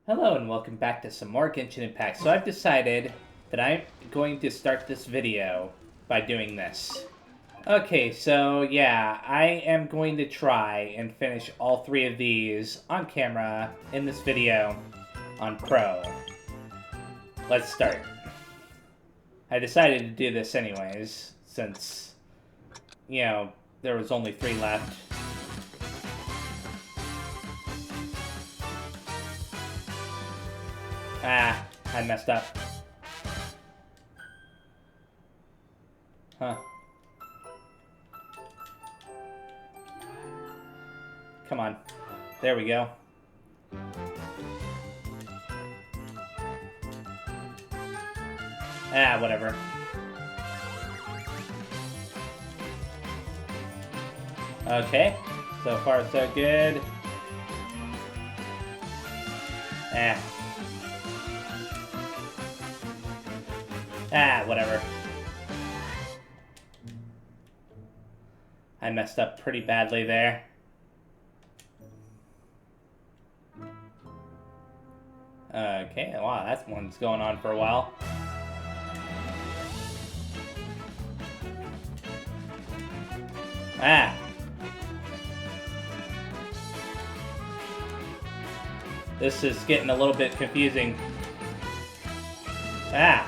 Hello and welcome back to some more Genshin Impact. So I've decided that I'm going to start this video by doing this. Okay, so yeah, I am going to try and finish all three of these on camera in this video on Pro. Let's start. I decided to do this anyways, since, there was only 3 left. Ah, I messed up. Huh. Come on. There we go. Ah, whatever. Okay. So far, so good. Ah. Ah, whatever. I messed up pretty badly there. Okay, wow, that one's going on for a while. Ah! This is getting a little bit confusing. Ah!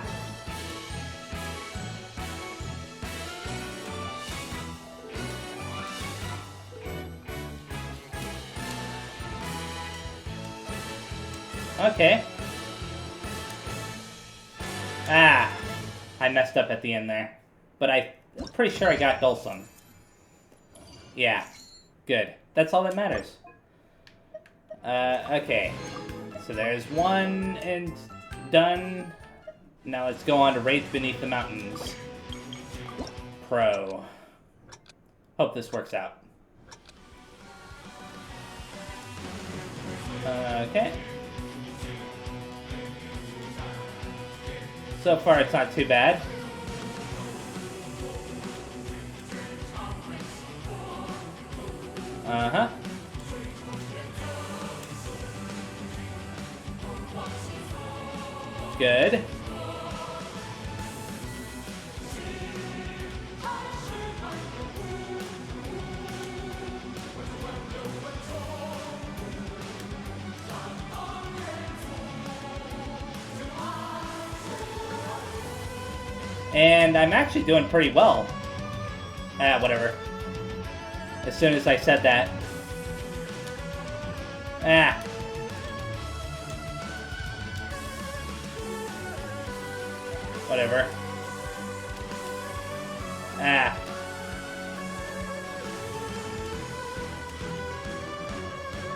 Okay. Ah! I messed up at the end there. But I'm pretty sure I got Dulcim. Yeah. Good. That's all that matters. Okay. So there's one and done. Now let's go on to Raids Beneath the Mountains. Pro. Hope this works out. Okay. So far, it's not too bad. Uh-huh. Good. And I'm actually doing pretty well. Ah, whatever. As soon as I said that. Ah. Whatever. Ah.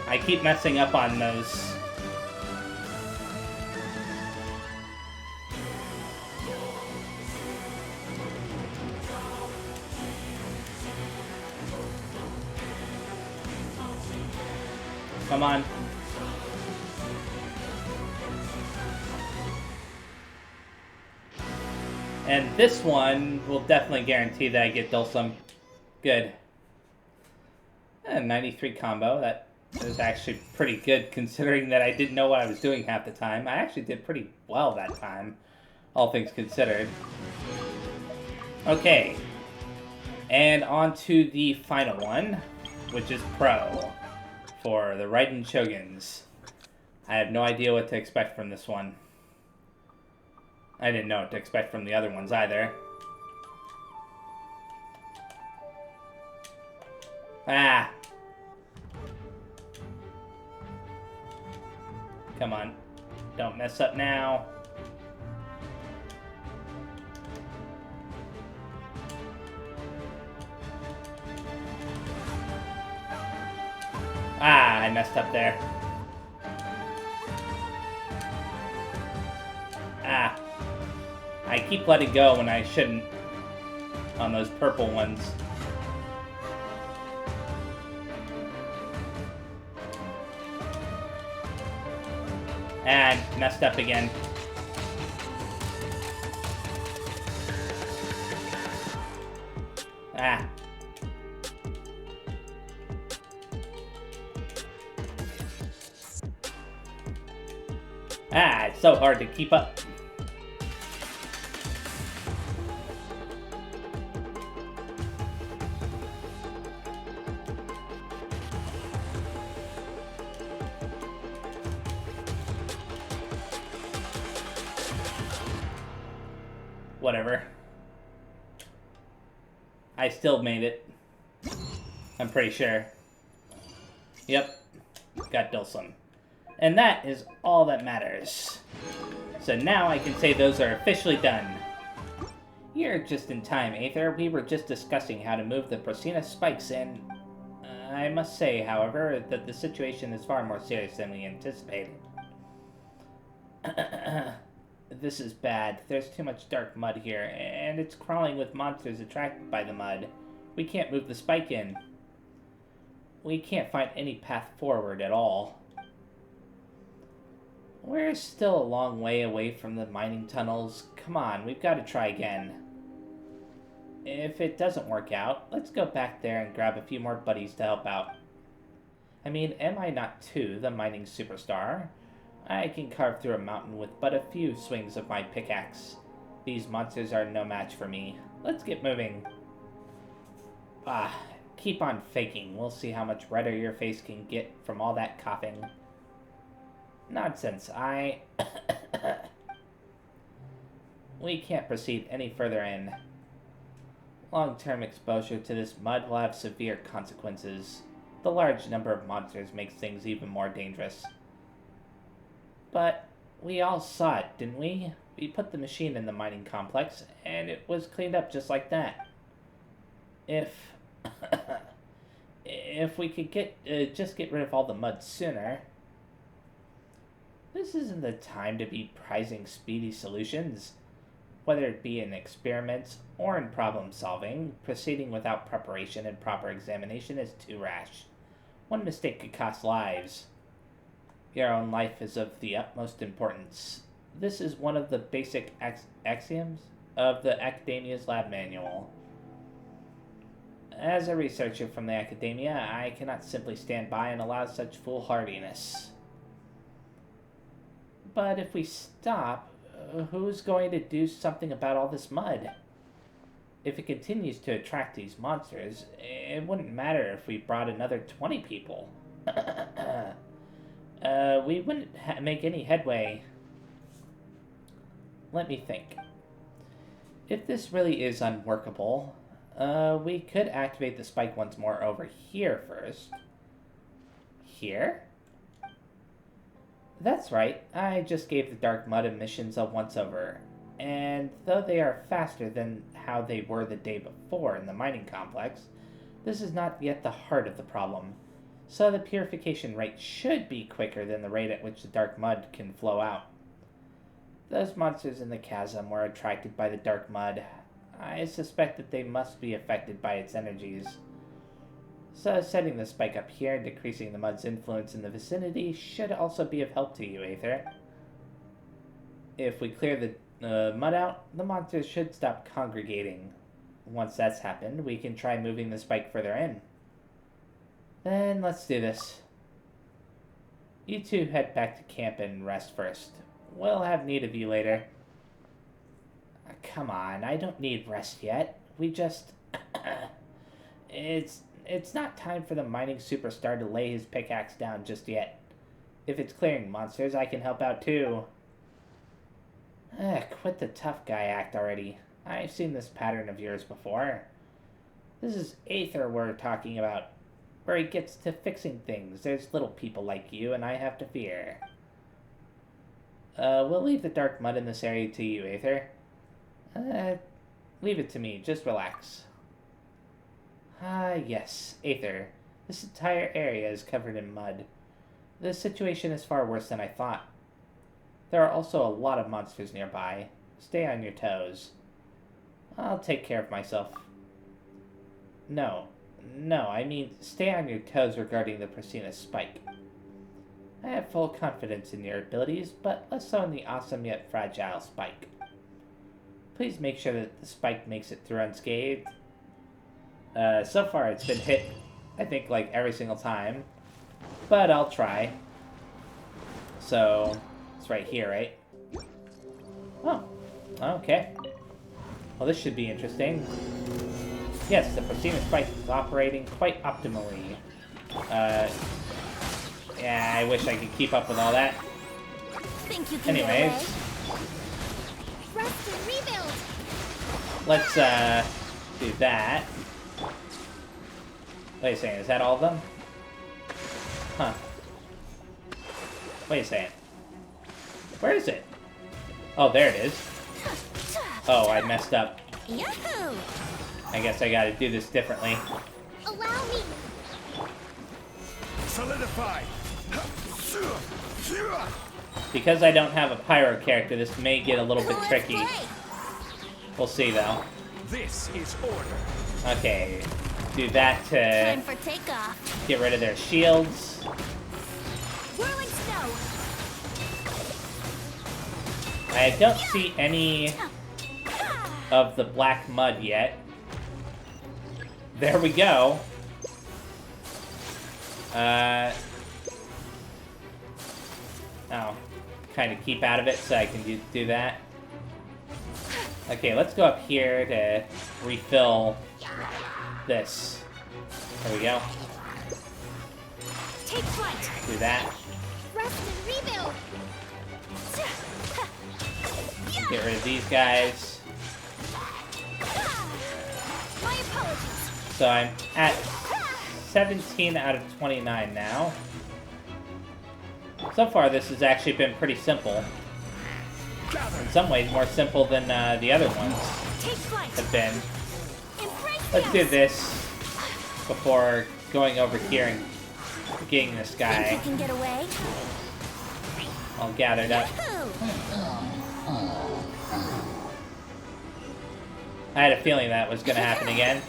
I keep messing up on those. Come on. And this one will definitely guarantee that I get Dulcim. Good. 93 combo. That is actually pretty good considering that I didn't know what I was doing half the time. I actually did pretty well that time, all things considered. Okay. And on to the final one, which is Pro. For the Raiden Shoguns. I have no idea what to expect from this one. I didn't know what to expect from the other ones either. Ah! Come on. Don't mess up now. Ah, I messed up there. Ah. I keep letting go when I shouldn't on those purple ones. And messed up again. Ah. Ah, it's so hard to keep up. Whatever. I still made it. I'm pretty sure. Yep. Got Dulcim. And that is all that matters. So now I can say those are officially done. You're just in time, Aether. We were just discussing how to move the Pursina spikes and... I must say, however, that the situation is far more serious than we anticipated. This is bad. There's too much dark mud here, and it's crawling with monsters attracted by the mud. We can't move the spike in. We can't find any path forward at all. We're still a long way away from the mining tunnels. Come on, we've got to try again. If it doesn't work out, let's go back there and grab a few more buddies to help out. I mean, am I not too the mining superstar? I can carve through a mountain with but a few swings of my pickaxe. These monsters are no match for me. Let's get moving. Keep on faking. We'll see how much redder your face can get from all that coughing. Nonsense, We can't proceed any further in. Long-term exposure to this mud will have severe consequences. The large number of monsters makes things even more dangerous. But we all saw it, didn't we? We put the machine in the mining complex, and it was cleaned up just like that. If we could just get rid of all the mud sooner. This isn't the time to be prizing speedy solutions. Whether it be in experiments or in problem solving, proceeding without preparation and proper examination is too rash. One mistake could cost lives. Your own life is of the utmost importance. This is one of the basic axioms of the Academia's lab manual. As a researcher from the Academia, I cannot simply stand by and allow such foolhardiness. But if we stop, who's going to do something about all this mud? If it continues to attract these monsters, it wouldn't matter if we brought another 20 people. We wouldn't make any headway. Let me think. If this really is unworkable, we could activate the spike once more over here first. Here? That's right, I just gave the dark mud emissions a once-over, and though they are faster than how they were the day before in the mining complex, this is not yet the heart of the problem, so the purification rate should be quicker than the rate at which the dark mud can flow out. Those monsters in the chasm were attracted by the dark mud. I suspect that they must be affected by its energies. So setting the spike up here and decreasing the mud's influence in the vicinity should also be of help to you, Aether. If we clear the mud out, the monsters should stop congregating. Once that's happened, we can try moving the spike further in. Then let's do this. You two head back to camp and rest first. We'll have need of you later. Come on, I don't need rest yet. We just... It's not time for the mining superstar to lay his pickaxe down just yet. If it's clearing monsters, I can help out too. Quit the tough guy act already. I've seen this pattern of yours before. This is Aether we're talking about, where he gets to fixing things. There's little people like you, and I have to fear. We'll leave the dark mud in this area to you, Aether. Leave it to me. Just relax. Yes, Aether. This entire area is covered in mud. The situation is far worse than I thought. There are also a lot of monsters nearby. Stay on your toes. I'll take care of myself. No, I mean stay on your toes regarding the Pursina spike. I have full confidence in your abilities, but less so in the awesome yet fragile spike. Please make sure that the spike makes it through unscathed. So far it's been hit, I think, like every single time, but I'll try. So, It's right here, right? Oh. Okay. Well, this should be interesting. Yes, the Pursina spike is operating quite optimally. Yeah, I wish I could keep up with all that. Think you can Anyways. get away? Rest and rebuild. Let's, do that. Wait a second, is that all of them? Huh. Wait a second. Where is it? Oh, there it is. Oh, I messed up. Yahoo! I guess I gotta do this differently. Allow me. Solidify. Because I don't have a pyro character, this may get a little bit Let's tricky. play. We'll see, though. This is order. Okay. Do that Time to for takeoff. get rid of their shields. Whirling snow. I don't see any of the black mud yet. There we go. Oh. Kind of keep out of it so I can do that. Okay, let's go up here to refill this. There we go. Take flight. Do that. Rest and rebuild. Get rid of these guys. My apologies. So I'm at 17 out of 29 now. So far, this has actually been pretty simple. In some ways, more simple than the other ones Take flight. have been. Embrace Let's the do ice. this before going over here and getting this Think guy you can get away? all gathered up. Yahoo! I had a feeling that was going to happen again.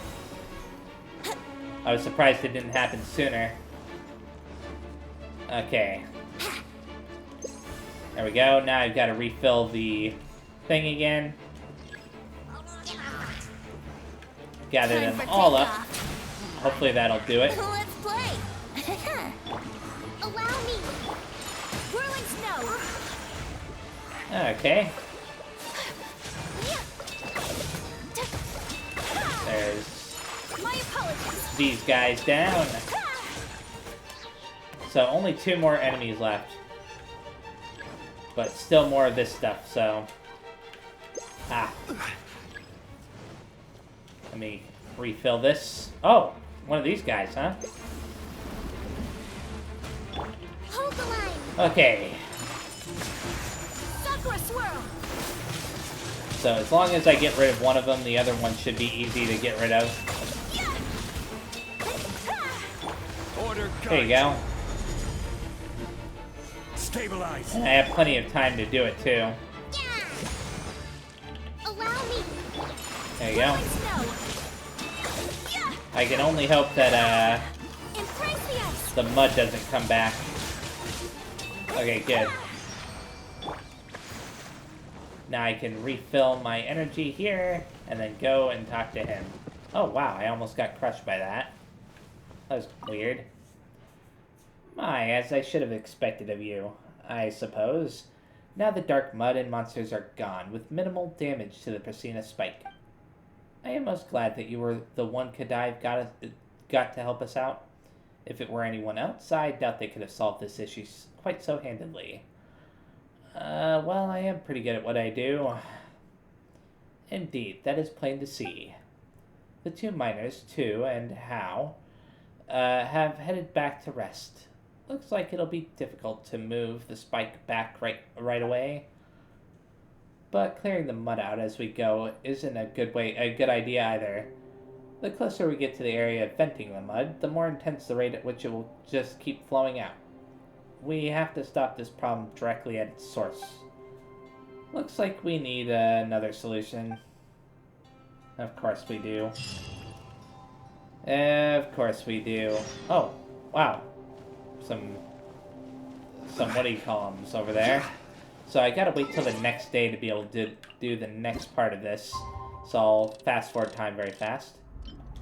I was surprised it didn't happen sooner. Okay. There we go. Now I've got to refill the thing again. Gather Time them for all up. takeoff. Hopefully that'll do it. Let's play. Allow me. Whirling snow. Okay. There's My apologies. these guys down. So only 2 more enemies left. But still more of this stuff, so... Ah. Let me refill this. Oh! One of these guys, huh? Hold the line. Okay. Sakura swirl. So as long as I get rid of one of them, the other one should be easy to get rid of. Order. There you go. Stabilize. And I have plenty of time to do it, too. Yeah. Allow me. There you go. Whirling snow. Yeah. I can only hope that, Embrace the ice. the mud doesn't come back. Okay, good. Now I can refill my energy here, and then go and talk to him. Oh, wow, I almost got crushed by that. That was weird. My, as I should have expected of you, I suppose. Now the dark mud and monsters are gone, with minimal damage to the Pursina spike. I am most glad that you were the one Kadive got to help us out. If it were anyone else, I doubt they could have solved this issue quite so handedly. Well, I am pretty good at what I do. Indeed, that is plain to see. The 2 miners, Tu and Hao, have headed back to rest. Looks like it'll be difficult to move the spike back right away. But clearing the mud out as we go isn't a good idea either. The closer we get to the area of venting the mud, the more intense the rate at which it will just keep flowing out. We have to stop this problem directly at its source. Looks like we need another solution. Of course we do. Of course we do. Oh, wow. Some what do you call them over there. So I gotta wait till the next day to be able to do the next part of this. So I'll fast forward time very fast.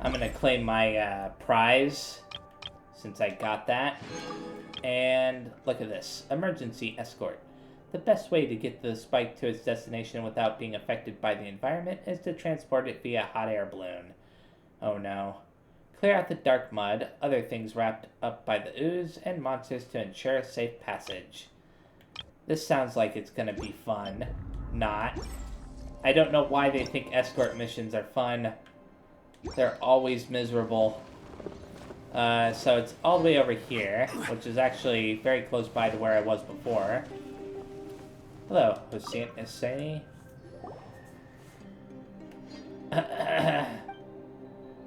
I'm gonna claim my prize since I got that. And look at this. Emergency escort. The best way to get the spike to its destination without being affected by the environment is to transport it via hot air balloon. Oh no. Clear out the dark mud, other things wrapped up by the ooze, and monsters to ensure safe passage. This sounds like it's gonna be fun. Not. I don't know why they think escort missions are fun. They're always miserable. So it's all the way over here, which is actually very close by to where I was before. Hello, Hosseini.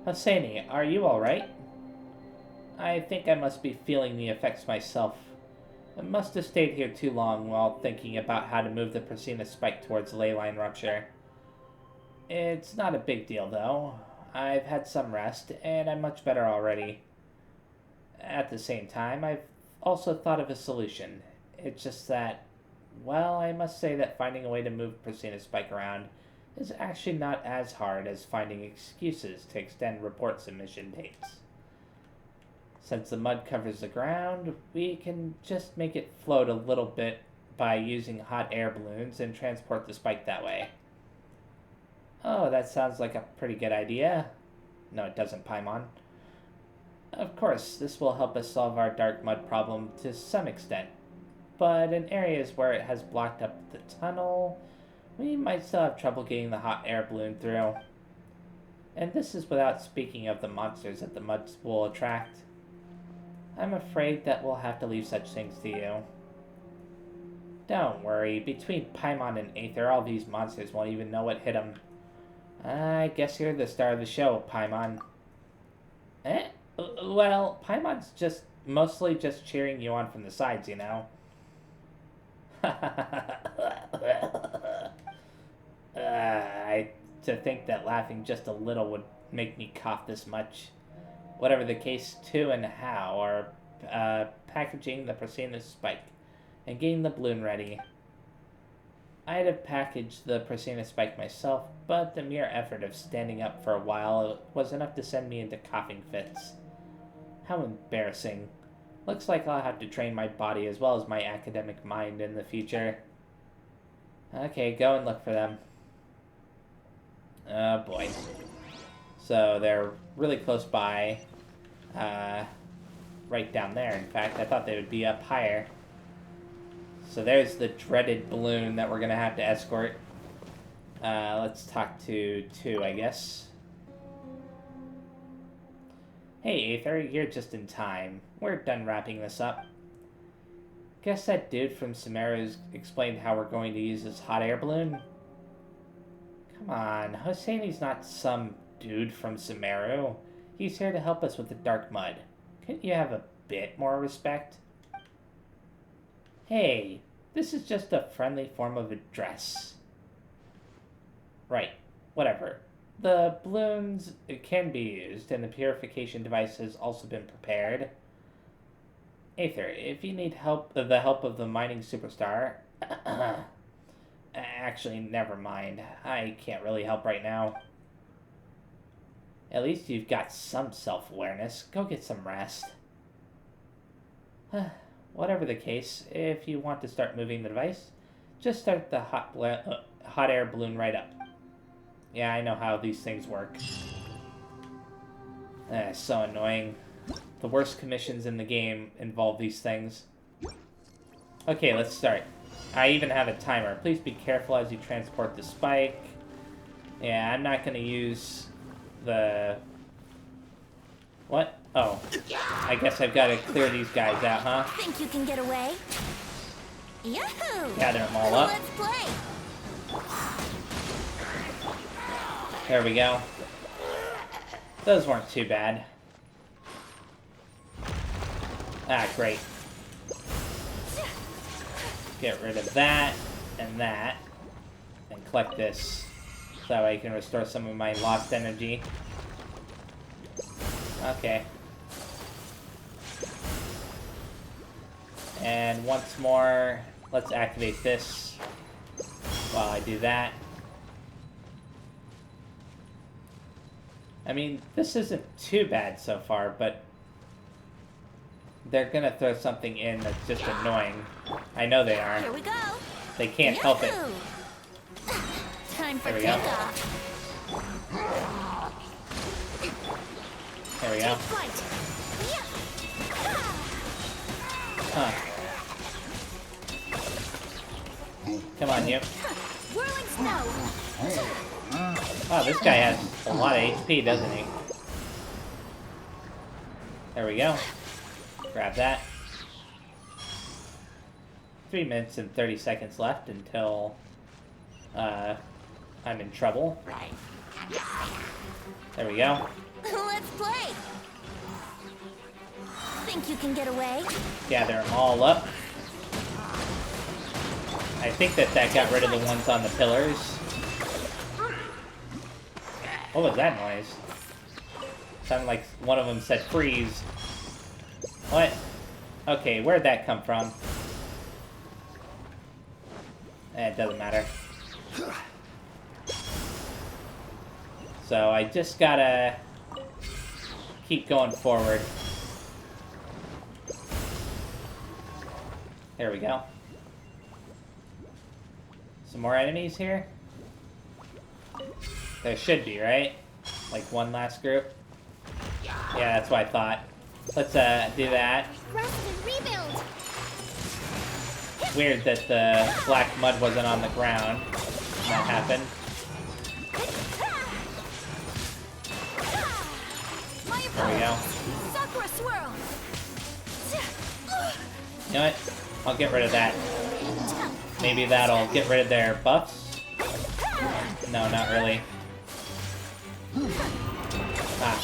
Hosseini, are you alright? I think I must be feeling the effects myself. I must have stayed here too long while thinking about how to move the Pursina spike towards ley line rupture. It's not a big deal, though. I've had some rest, and I'm much better already. At the same time, I've also thought of a solution. It's just that, well, I must say that finding a way to move Pursina spike around is actually not as hard as finding excuses to extend report submission dates. Since the mud covers the ground, we can just make it float a little bit by using hot air balloons and transport the spike that way. Oh, that sounds like a pretty good idea. No, it doesn't, Paimon. Of course, this will help us solve our dark mud problem to some extent, but in areas where it has blocked up the tunnel, we might still have trouble getting the hot air balloon through. And this is without speaking of the monsters that the mud will attract. I'm afraid that we'll have to leave such things to you. Don't worry, between Paimon and Aether, all these monsters won't even know what hit them. I guess you're the star of the show, Paimon. Well, Paimon's mostly just cheering you on from the sides, you know. To think that laughing just a little would make me cough this much. Whatever the case, Tu and Hao are packaging the Pursina spike and getting the balloon ready. I'd have packaged the Pursina spike myself, but the mere effort of standing up for a while was enough to send me into coughing fits. How embarrassing. Looks like I'll have to train my body as well as my academic mind in the future. Okay, go and look for them. Oh boy. So they're really close by. Right down there, in fact. I thought they would be up higher. So there's the dreaded balloon that we're going to have to escort. Let's talk to Tu, I guess. Hey, Aether, you're just in time. We're done wrapping this up. Guess that dude from Sumeru's explained how we're going to use this hot air balloon? Come on, Hosseini's not some dude from Sumeru. He's here to help us with the dark mud. Couldn't you have a bit more respect? Hey, this is just a friendly form of address. Right, whatever. The balloons can be used, and the purification device has also been prepared. Aether, if you need help, the help of the mining superstar... Actually, never mind. I can't really help right now. At least you've got some self-awareness. Go get some rest. Whatever the case, if you want to start moving the device, just start the hot air balloon right up. Yeah, I know how these things work. So annoying. The worst commissions in the game involve these things. Okay, let's start. I even have a timer. Please be careful as you transport the spike. Yeah, I'm not going to use the... What? Oh. I guess I've got to clear these guys out, huh? Think you can get away? Yahoo! Gather them all up. Let's play. There we go. Those weren't too bad. Ah, great. Get rid of that, and collect this. So that way I can restore some of my lost energy. Okay. And once more, let's activate this while I do that. I mean, this isn't too bad so far, but they're gonna throw something in that's just annoying. I know they are. Here we go. They can't help it. Time for There we go. takeoff. There we go. Flight. Huh. Come on, you. Whirling snow. Wow, this guy has a lot of HP, doesn't he? There we go. Grab that. 3 minutes and 30 seconds left until I'm in trouble. There we go. Let's play. Think you can get away? Gather them all up. I think that got rid of the ones on the pillars. What was that noise? Sounded like one of them said freeze. What? Okay, where'd that come from? It doesn't matter. So I just gotta keep going forward. There we go. Some more enemies here? There should be, right? Like one last group? Yeah, that's what I thought. Let's do that. Rest and rebuild. Weird that the black mud wasn't on the ground. That happened. There we go. Sakura swirl. You know what? I'll get rid of that. Maybe that'll get rid of their buffs? No, not really. Ah.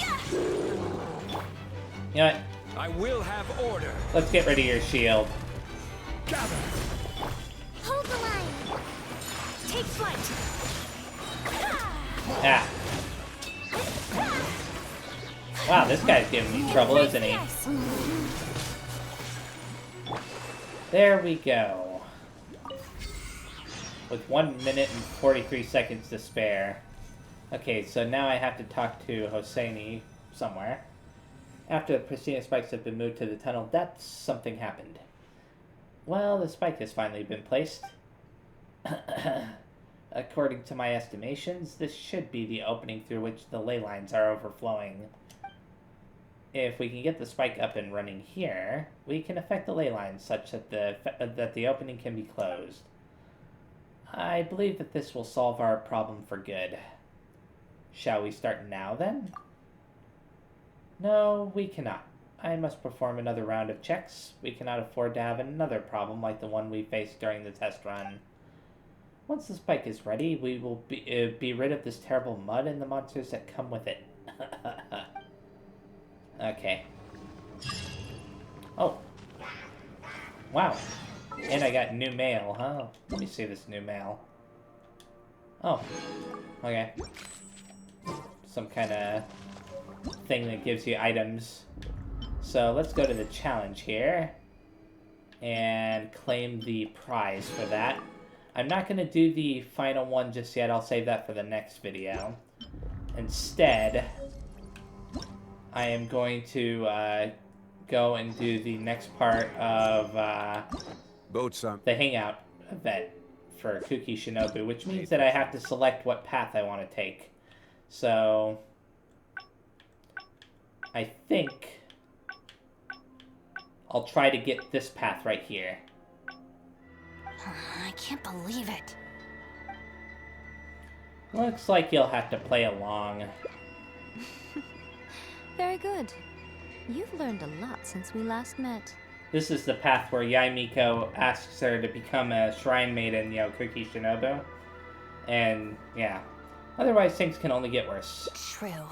You know what? I will have order. Let's get rid of your shield. Gather. Hold the line. Take flight. Ah. Wow, this guy's giving me trouble, isn't he? Yes. There we go. With 1 minute and 43 seconds to spare. Okay, so now I have to talk to Hosseini somewhere. After the Pursina spikes have been moved to the tunnel, something happened. Well, the spike has finally been placed. According to my estimations, this should be the opening through which the ley lines are overflowing. If we can get the spike up and running here, we can affect the ley lines such that the opening can be closed. I believe that this will solve our problem for good. Shall we start now, then? No, we cannot. I must perform another round of checks. We cannot afford to have another problem like the one we faced during the test run. Once the spike is ready, we will be rid of this terrible mud and the monsters that come with it. Okay. Oh. Wow. And I got new mail, huh? Let me see this new mail. Oh. Okay. Some kind of thing that gives you items. So let's go to the challenge here. And claim the prize for that. I'm not going to do the final one just yet. I'll save that for the next video. Instead, I am going to go and do the next part of the hangout event for Kuki Shinobu, which means that I have to select what path I want to take. So I think I'll try to get this path right here. I can't believe it. Looks like you'll have to play along. Very good. You've learned a lot since we last met. This is the path where Yaimiko asks her to become a shrine maiden, Kuki Shinobu. And, yeah. Otherwise, things can only get worse. True.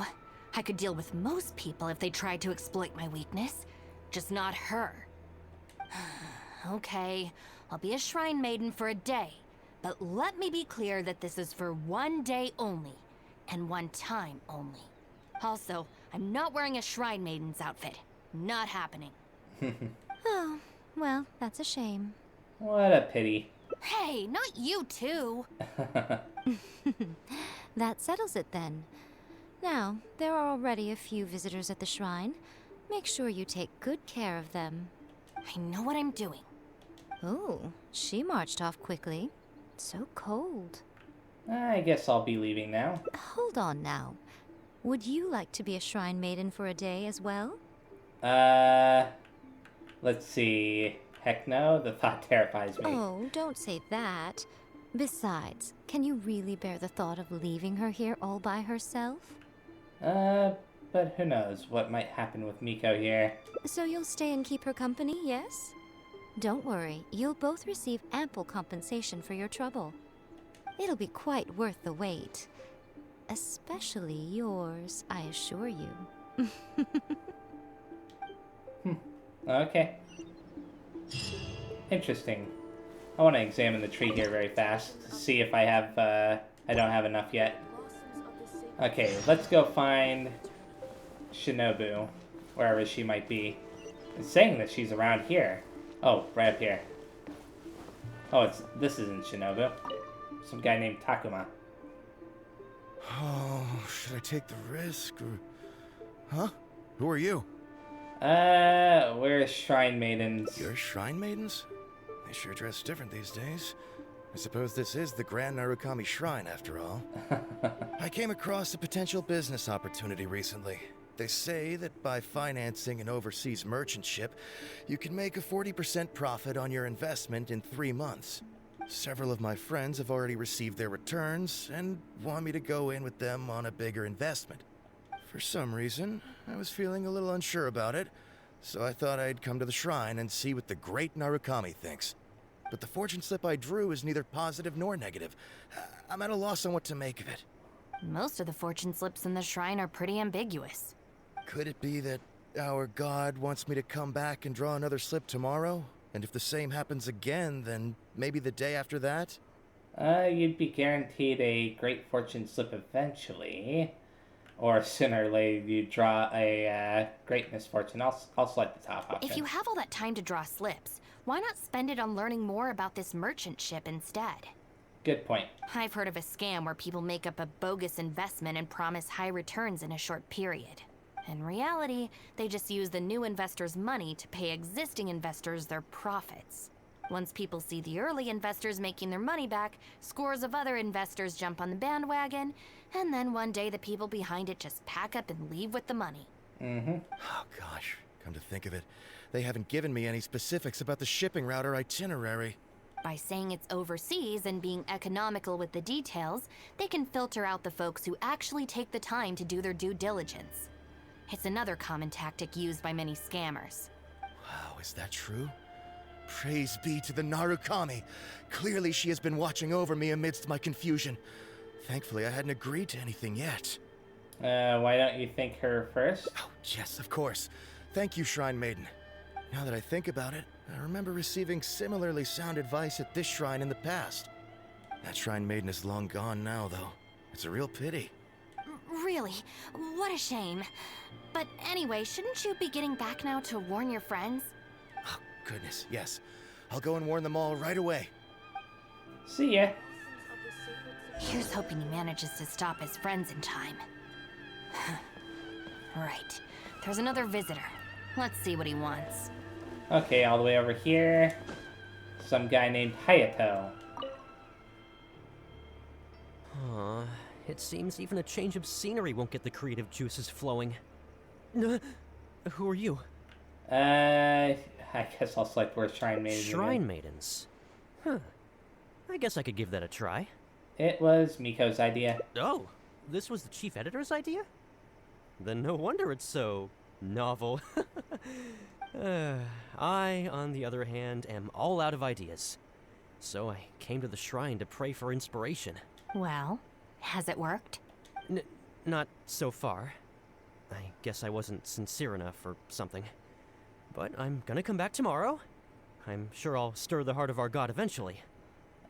I could deal with most people if they tried to exploit my weakness. Just not her. Okay, I'll be a shrine maiden for a day. But let me be clear that this is for one day only. And one time only. Also, I'm not wearing a shrine maiden's outfit. Not happening. Oh, well, that's a shame. What a pity. Hey, not you too. That settles it then. Now, there are already a few visitors at the shrine. Make sure you take good care of them. I know what I'm doing. Oh, she marched off quickly. So cold. I guess I'll be leaving now. Hold on now. Would you like to be a shrine maiden for a day as well? Let's see. Heck no, the thought terrifies me. Oh, don't say that. Besides, can you really bear the thought of leaving her here all by herself? But who knows what might happen with Miko here. So you'll stay and keep her company, yes? Don't worry, you'll both receive ample compensation for your trouble. It'll be quite worth the wait. Especially yours, I assure you. Okay. Interesting. I want to examine the tree here very fast to see if I have, I don't have enough yet. Okay, let's go find Shinobu, wherever she might be. It's saying that she's around here. Oh, right up here. Oh, this isn't Shinobu. Some guy named Takuma. Oh, should I take the risk or... Huh? Who are you? We're shrine maidens. You're shrine maidens? They sure dress different these days. I suppose this is the Grand Narukami Shrine, after all. I came across a potential business opportunity recently. They say that by financing an overseas merchant ship, you can make a 40% profit on your investment in 3 months. Several of my friends have already received their returns and want me to go in with them on a bigger investment. For some reason, I was feeling a little unsure about it, so I thought I'd come to the shrine and see what the great Narukami thinks. But the fortune slip I drew is neither positive nor negative. I'm at a loss on what to make of it. Most of the fortune slips in the shrine are pretty ambiguous. Could it be that our god wants me to come back and draw another slip tomorrow? And if the same happens again, then maybe the day after that? You'd be guaranteed a great fortune slip eventually. Or sooner or later you draw a great misfortune. I'll select the top option. If you have all that time to draw slips, why not spend it on learning more about this merchant ship instead? Good point. I've heard of a scam where people make up a bogus investment and promise high returns in a short period. In reality, they just use the new investors' money to pay existing investors their profits. Once people see the early investors making their money back, scores of other investors jump on the bandwagon, and then one day the people behind it just pack up and leave with the money. Oh gosh, come to think of it, they haven't given me any specifics about the shipping route or itinerary. By saying it's overseas and being economical with the details, they can filter out the folks who actually take the time to do their due diligence. It's another common tactic used by many scammers. Wow, is that true? Praise be to the Narukami. Clearly she has been watching over me amidst my confusion. Thankfully, I hadn't agreed to anything yet. Why don't you thank her first? Oh, yes, of course. Thank you, Shrine Maiden. Now that I think about it, I remember receiving similarly sound advice at this shrine in the past. That Shrine Maiden is long gone now, though. It's a real pity. Really? What a shame. But anyway, shouldn't you be getting back now to warn your friends? Oh, goodness, yes. I'll go and warn them all right away. See ya. Here's hoping he manages to stop his friends in time. Right. There's another visitor. Let's see what he wants. Okay, all the way over here. Some guy named Hayato. It seems even a change of scenery won't get the creative juices flowing. Who are you? I guess I'll select where Shrine Maiden. Shrine Maidens. Huh. I guess I could give that a try. It was Miko's idea. Oh, this was the chief editor's idea? Then no wonder it's so novel. I, on the other hand, am all out of ideas. So I came to the shrine to pray for inspiration. Well, has it worked? Not so far. I guess I wasn't sincere enough or something. But I'm gonna come back tomorrow. I'm sure I'll stir the heart of our god eventually.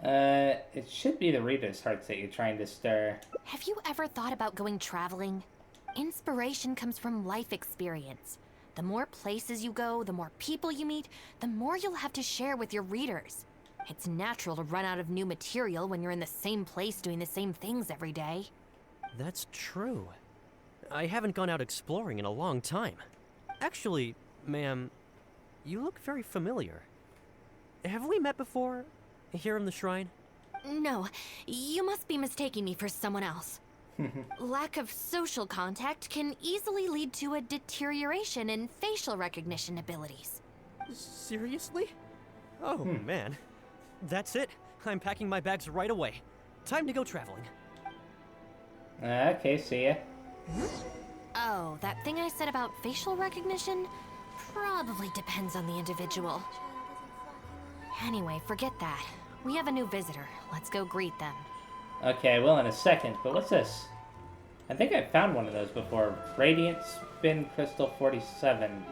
It should be the reader's hearts that you're trying to stir. Have you ever thought about going traveling? Inspiration comes from life experience. The more places you go, the more people you meet, the more you'll have to share with your readers. It's natural to run out of new material when you're in the same place doing the same things every day. That's true. I haven't gone out exploring in a long time. Actually, ma'am, you look very familiar. have we met before? Here in the shrine? No, you must be mistaking me for someone else. Lack of social contact can easily lead to a deterioration in facial recognition abilities. Seriously? Oh, man. That's it. I'm packing my bags right away. Time to go traveling. Okay, see ya. Oh, that thing I said about facial recognition probably depends on the individual. Anyway, forget that. We have a new visitor. Let's go greet them. Okay, I will in a second, but what's this? I think I found one of those before. Radiant Spin Crystal 47.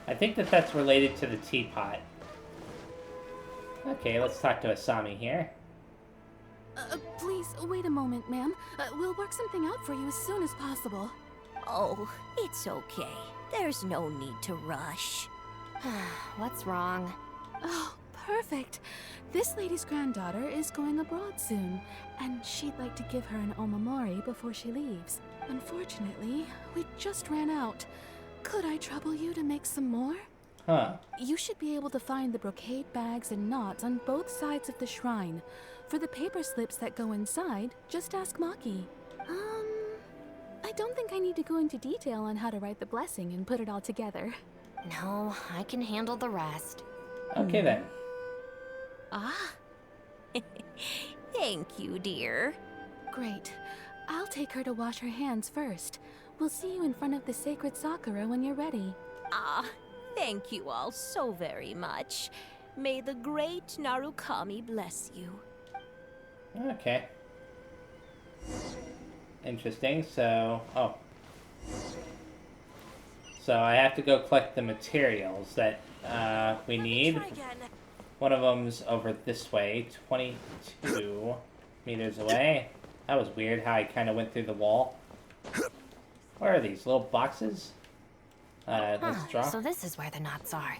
I think that's related to the teapot. Okay, let's talk to Asami here. Please, wait a moment, ma'am. We'll work something out for you as soon as possible. Oh, it's okay. There's no need to rush. What's wrong? Oh, perfect. This lady's granddaughter is going abroad soon, and she'd like to give her an omamori before she leaves. Unfortunately, we just ran out. Could I trouble you to make some more? Huh. You should be able to find the brocade bags and knots on both sides of the shrine. For the paper slips that go inside, just ask Maki. I don't think I need to go into detail on how to write the blessing and put it all together. No, I can handle the rest. Okay then. Ah. Thank you, dear. Great. I'll take her to wash her hands first. We'll see you in front of the sacred Sakura when you're ready. Ah, thank you all so very much. May the great Narukami bless you. Okay. Interesting, so... Oh. So I have to go collect the materials that we need. One of them's over this way, 22 meters away. That was weird how I kind of went through the wall. Where are these? Little boxes? Let's draw. So this is where the knots are.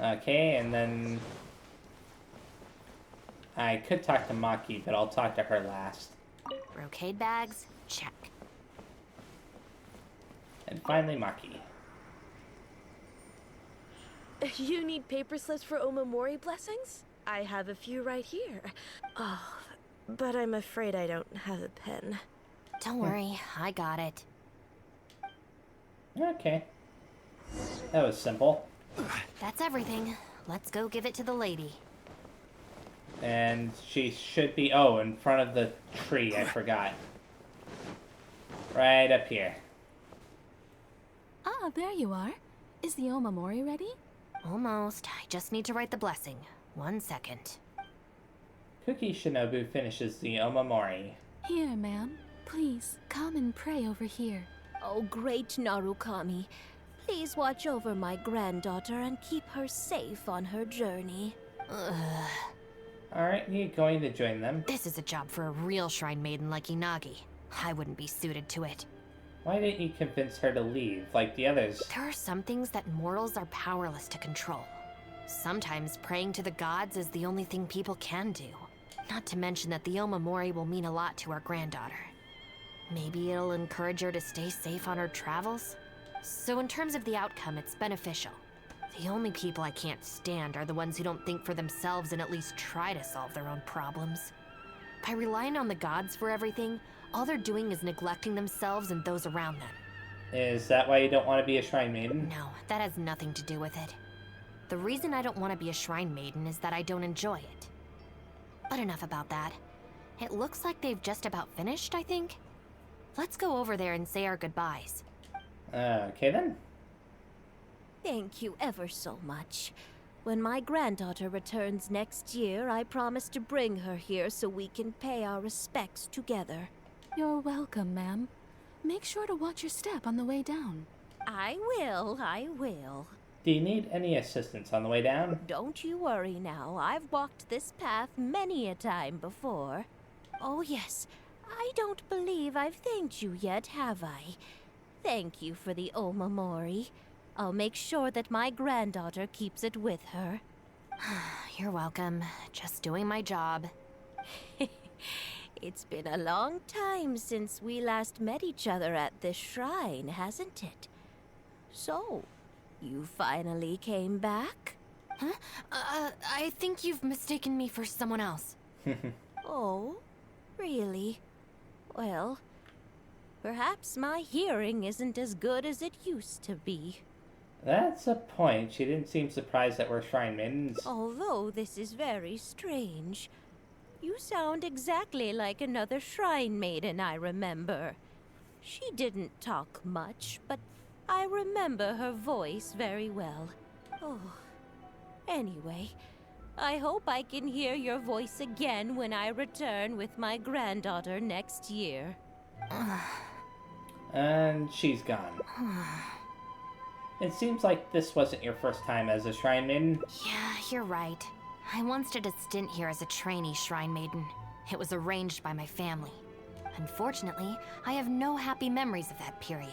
Okay, and then... I could talk to Maki, but I'll talk to her last. Brocade bags? Check. And finally, Maki. You need paper slips for omamori blessings? I have a few right here. Oh, but I'm afraid I don't have a pen. Don't worry, I got it. Okay. That was simple. That's everything. Let's go give it to the lady. And she should be... Oh, in front of the tree, I forgot. Right up here. Ah, there you are. Is the omamori ready? Almost. I just need to write the blessing. 1 second. Kuki Shinobu finishes the omamori. Here, ma'am. Please, come and pray over here. Oh, great Narukami. Please watch over my granddaughter and keep her safe on her journey. Aren't you going to join them? This is a job for a real shrine maiden like Inagi. I wouldn't be suited to it. Why didn't you convince her to leave, like the others? There are some things that mortals are powerless to control. Sometimes praying to the gods is the only thing people can do. Not to mention that the omamori will mean a lot to our granddaughter. Maybe it'll encourage her to stay safe on her travels? So in terms of the outcome, it's beneficial. The only people I can't stand are the ones who don't think for themselves and at least try to solve their own problems. By relying on the gods for everything, all they're doing is neglecting themselves and those around them. Is that why you don't want to be a shrine maiden? No, that has nothing to do with it. The reason I don't want to be a shrine maiden is that I don't enjoy it. But enough about that. It looks like they've just about finished, I think. Let's go over there and say our goodbyes. Okay then. Thank you ever so much. When my granddaughter returns next year, I promise to bring her here so we can pay our respects together. You're welcome, ma'am. Make sure to watch your step on the way down. I will. Do you need any assistance on the way down? Don't you worry now. I've walked this path many a time before. Oh yes, I don't believe I've thanked you yet, have I? Thank you for the omamori. I'll make sure that my granddaughter keeps it with her. You're welcome. Just doing my job. It's been a long time since we last met each other at this shrine, hasn't it? So, You finally came back? Huh? I think you've mistaken me for someone else. Oh, really? Well, perhaps my hearing isn't as good as it used to be. That's a point. She didn't seem surprised that we're shrine maidens. Although this is very strange. You sound exactly like another shrine maiden I remember. She didn't talk much, but I remember her voice very well. Oh, anyway, I hope I can hear your voice again when I return with my granddaughter next year. And she's gone. It seems like this wasn't your first time as a shrine maiden. Yeah, you're right. I once did a stint here as a trainee shrine maiden. It was arranged by my family. Unfortunately, I have no happy memories of that period.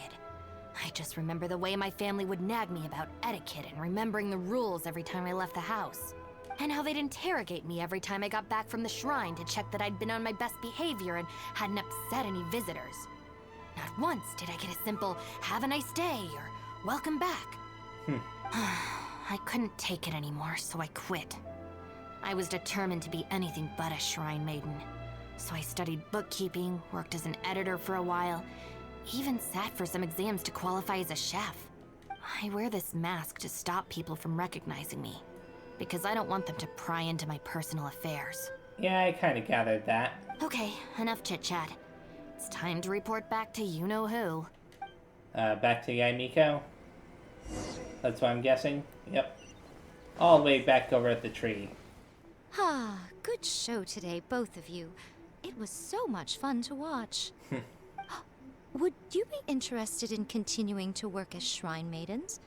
I just remember the way my family would nag me about etiquette and remembering the rules every time I left the house. And how they'd interrogate me every time I got back from the shrine to check that I'd been on my best behavior and hadn't upset any visitors. Not once did I get a simple, "Have a nice day," or "Welcome back." I couldn't take it anymore, so I quit. I was determined to be anything but a shrine maiden. So I studied bookkeeping, worked as an editor for a while, even sat for some exams to qualify as a chef. I wear this mask to stop people from recognizing me, because I don't want them to pry into my personal affairs. Yeah, I kind of gathered that. Okay, enough chit-chat. It's time to report back to you-know-who. Back to Yaimiko? That's what I'm guessing? Yep. All the way back over at the tree. Ah, good show today, both of you. It was so much fun to watch. Would you be interested in continuing to work as shrine maidens?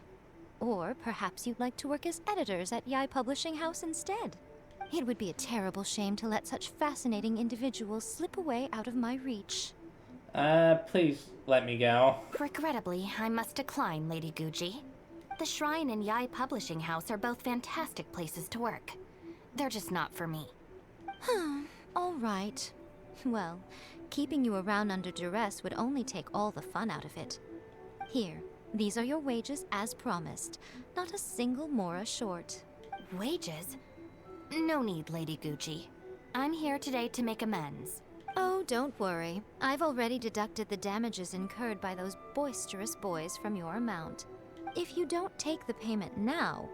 Or perhaps you'd like to work as editors at Yai Publishing House instead? It would be a terrible shame to let such fascinating individuals slip away out of my reach. Please let me go. Regrettably, I must decline, Lady Gucci. The Shrine and Yai Publishing House are both fantastic places to work. They're just not for me. All right. Well, keeping you around under duress would only take all the fun out of it. Here, these are your wages as promised. Not a single mora short. Wages? No need, Lady Gucci. I'm here today to make amends. Oh, don't worry. I've already deducted the damages incurred by those boisterous boys from your amount. If you don't take the payment now,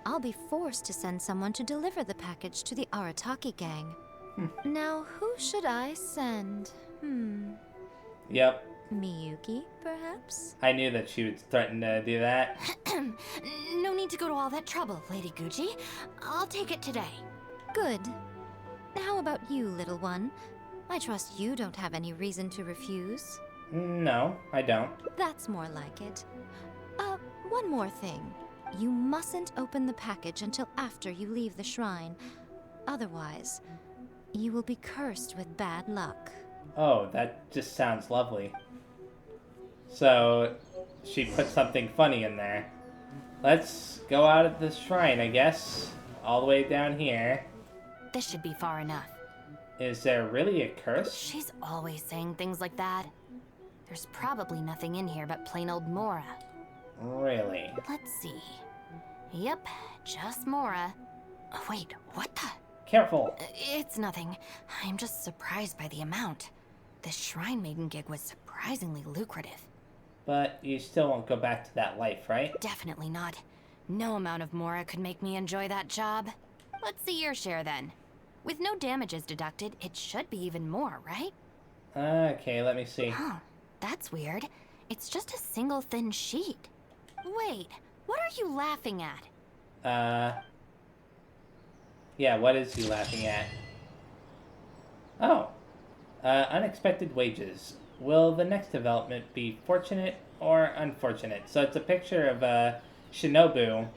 I'll be forced to send someone to deliver the package to the Arataki gang. Now, who should I send? Yep. Miyuki, perhaps? I knew that she would threaten to do that. No need to go to all that trouble, Lady Gucci. I'll take it today. Good. How about you, little one? I trust you don't have any reason to refuse. No, I don't. That's more like it. One more thing. You mustn't open the package until after you leave the shrine. Otherwise, you will be cursed with bad luck. Oh, that just sounds lovely. So, she put something funny in there. Let's go out of the shrine, I guess. All the way down here. This should be far enough. Is there really a curse? She's always saying things like that. There's probably nothing in here but plain old Mora. Really? Let's see. Yep, just Mora. Oh, wait, what the? Careful! It's nothing. I'm just surprised by the amount. This Shrine Maiden gig was surprisingly lucrative. But you still won't go back to that life, right? Definitely not. No amount of Mora could make me enjoy that job. Let's see your share then. With no damages deducted, it should be even more, right? Okay, let me see. Huh, that's weird. It's just a single thin sheet. Wait, what are you laughing at? Yeah, what is he laughing at? Oh. Unexpected wages. Will the next development be fortunate or unfortunate? So it's a picture of Shinobu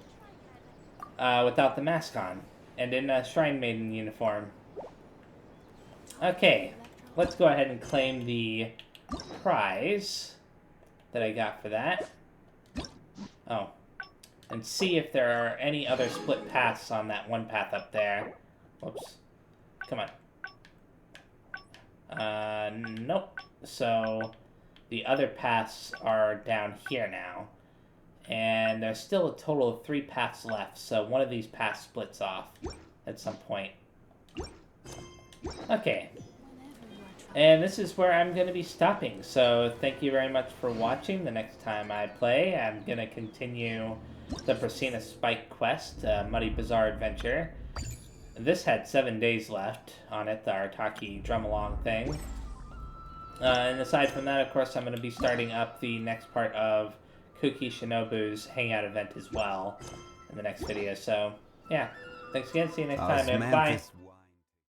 without the mask on and in a Shrine Maiden uniform. Okay, let's go ahead and claim the prize that I got for that. Oh. And see if there are any other split paths on that one path up there. Whoops. Come on. Nope. So, the other paths are down here now. And there's still a total of 3 paths left, so one of these paths splits off at some point. Okay. And this is where I'm going to be stopping, so thank you very much for watching. The next time I play, I'm going to continue the Pursina Spike quest, Muddy Bazaar Adventure. This had 7 days left on it, the Artaki drumalong thing. And aside from that, of course, I'm going to be starting up the next part of Kuki Shinobu's hangout event as well in the next video. So, yeah. Thanks again. See you next time, and bye.